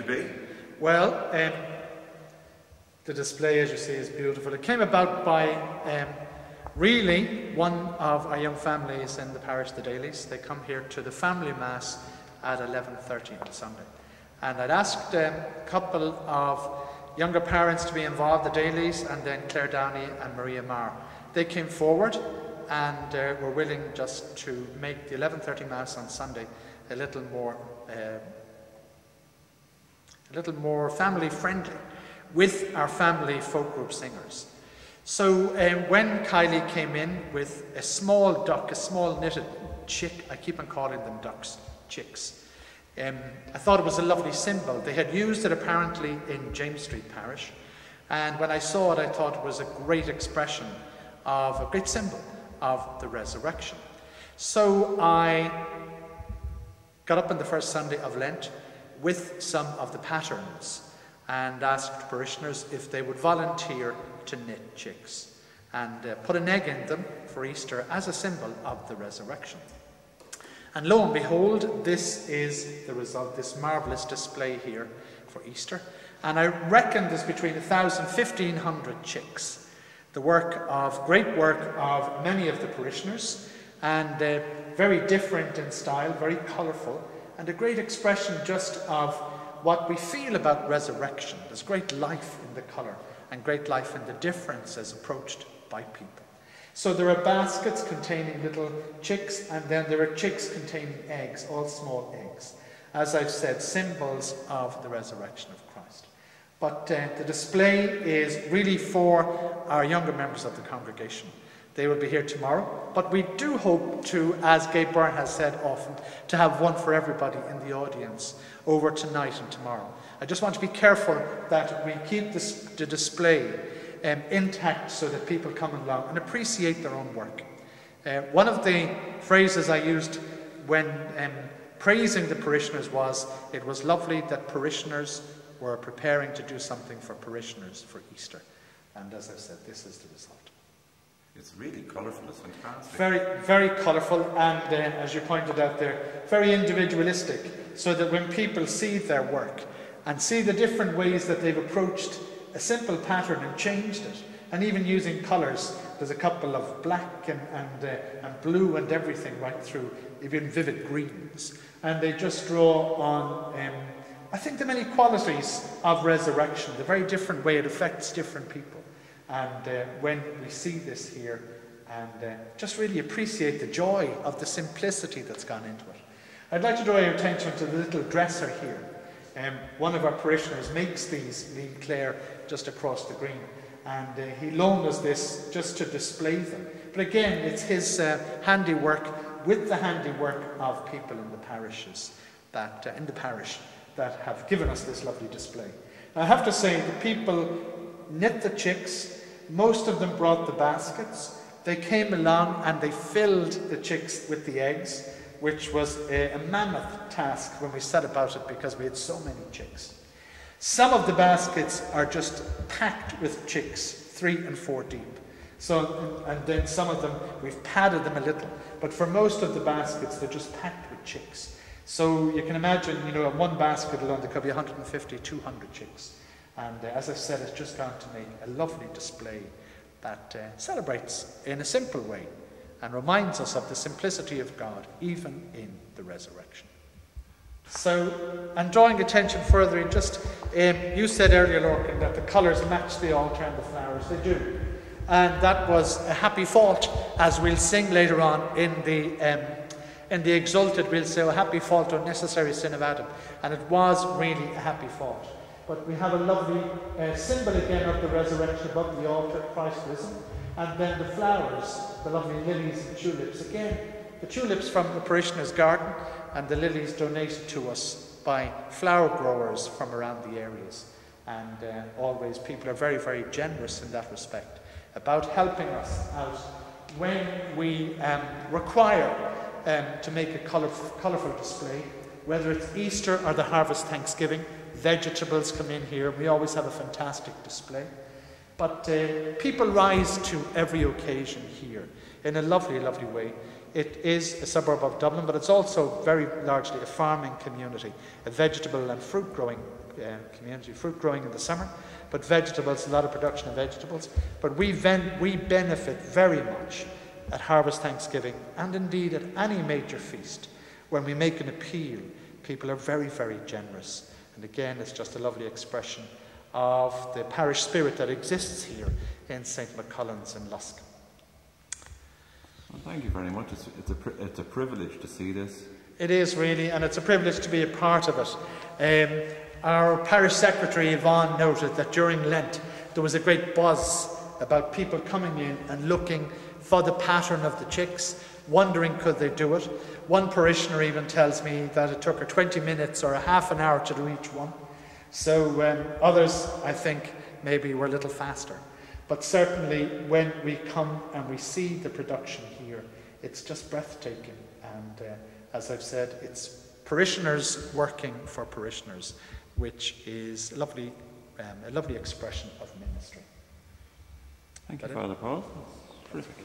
be? Well, the display, as you see, is beautiful. It came about by really one of our young families in the parish, the Dailies. They come here to the family mass at 11:30 on Sunday. And I'd asked a couple of younger parents to be involved, the Dailies, and then Claire Downey and Maria Marr. They came forward and were willing just to make the 11:30 mass on Sunday a little more family friendly with our family folk group singers. So when Kylie came in with a small duck, a small knitted chick, I keep on calling them ducks, chicks, I thought it was a lovely symbol. They had used it apparently in James Street Parish, and when I saw it I thought it was a great expression of a great symbol of the resurrection. So I got up on the first Sunday of Lent with some of the patterns and asked parishioners if they would volunteer to knit chicks and put an egg in them for Easter as a symbol of the resurrection. And lo and behold, this is the result, this marvellous display here for Easter. And I reckon there's between 1,000 and 1,500 chicks. The great work of many of the parishioners, and very different in style, very colourful, and a great expression just of what we feel about resurrection. There's great life in the colour and great life in the difference as approached by people. So there are baskets containing little chicks, and then there are chicks containing eggs, all small eggs. As I've said, symbols of the resurrection of Christ. But the display is really for our younger members of the congregation. They will be here tomorrow, but we do hope to, as Gabe Byrne has said often, to have one for everybody in the audience over tonight and tomorrow. I just want to be careful that we keep the display intact so that people come along and appreciate their own work. One of the phrases I used when praising the parishioners was, it was lovely that parishioners were preparing to do something for parishioners for Easter. And as I've said, this is the result. It's really colourful, it's fantastic. Very, very colourful, and as you pointed out there, very individualistic, so that when people see their work and see the different ways that they've approached a simple pattern and changed it, and even using colours, there's a couple of black and blue and everything right through, even vivid greens, and they just draw on, I think, the many qualities of resurrection, the very different way it affects different people. And when we see this here and just really appreciate the joy of the simplicity that's gone into it. I'd like to draw your attention to the little dresser here. One of our parishioners makes these, Neil Clare, just across the green, and he loaned us this just to display them. But again, it's his handiwork with the handiwork of people in the parishes, in the parish, that have given us this lovely display. Now, I have to say, the people knit the chicks. Most of them brought the baskets. They came along and they filled the chicks with the eggs, which was a mammoth task when we set about it because we had so many chicks. Some of the baskets are just packed with chicks, 3 and 4 deep. So, and then some of them, we've padded them a little, but for most of the baskets, they're just packed with chicks. So you can imagine, in one basket alone, there could be 150, 200 chicks. And as I've said, it's just going to make a lovely display that celebrates in a simple way and reminds us of the simplicity of God, even in the resurrection. So, and drawing attention further in you said earlier, Lorcan, that the colours match the altar and the flowers. They do. And that was a happy fault, as we'll sing later on in the Exalted, we'll say, "O happy fault, O necessary sin of Adam." And it was really a happy fault. But we have a lovely symbol again of the resurrection above the altar, Christ risen. And then the flowers, the lovely lilies and tulips. Again, the tulips from the parishioner's garden, and the lilies donated to us by flower growers from around the areas. And always people are very, very generous in that respect about helping us out when we require to make a colourful display, whether it's Easter or the harvest Thanksgiving. Vegetables come in here. We always have a fantastic display. But people rise to every occasion here in a lovely, lovely way. It is a suburb of Dublin, but it's also very largely a farming community, a vegetable and fruit growing community, fruit growing in the summer, but vegetables, a lot of production of vegetables. But we benefit very much at Harvest Thanksgiving, and indeed at any major feast. When we make an appeal, people are very, very generous. And again, it's just a lovely expression of the parish spirit that exists here in St.MacCullins in Lusk. Well, thank you very much. It's a privilege to see this. It is really, and it's a privilege to be a part of it. Our parish secretary, Yvonne, noted that during Lent there was a great buzz about people coming in and looking for the pattern of the chicks, wondering could they do it. One parishioner even tells me that it took her 20 minutes or a half an hour to do each one. So others, I think, maybe were a little faster. But certainly when we come and we see the production here, it's just breathtaking. And as I've said, it's parishioners working for parishioners, which is a lovely expression of ministry. Thank you, Father Paul. Terrific.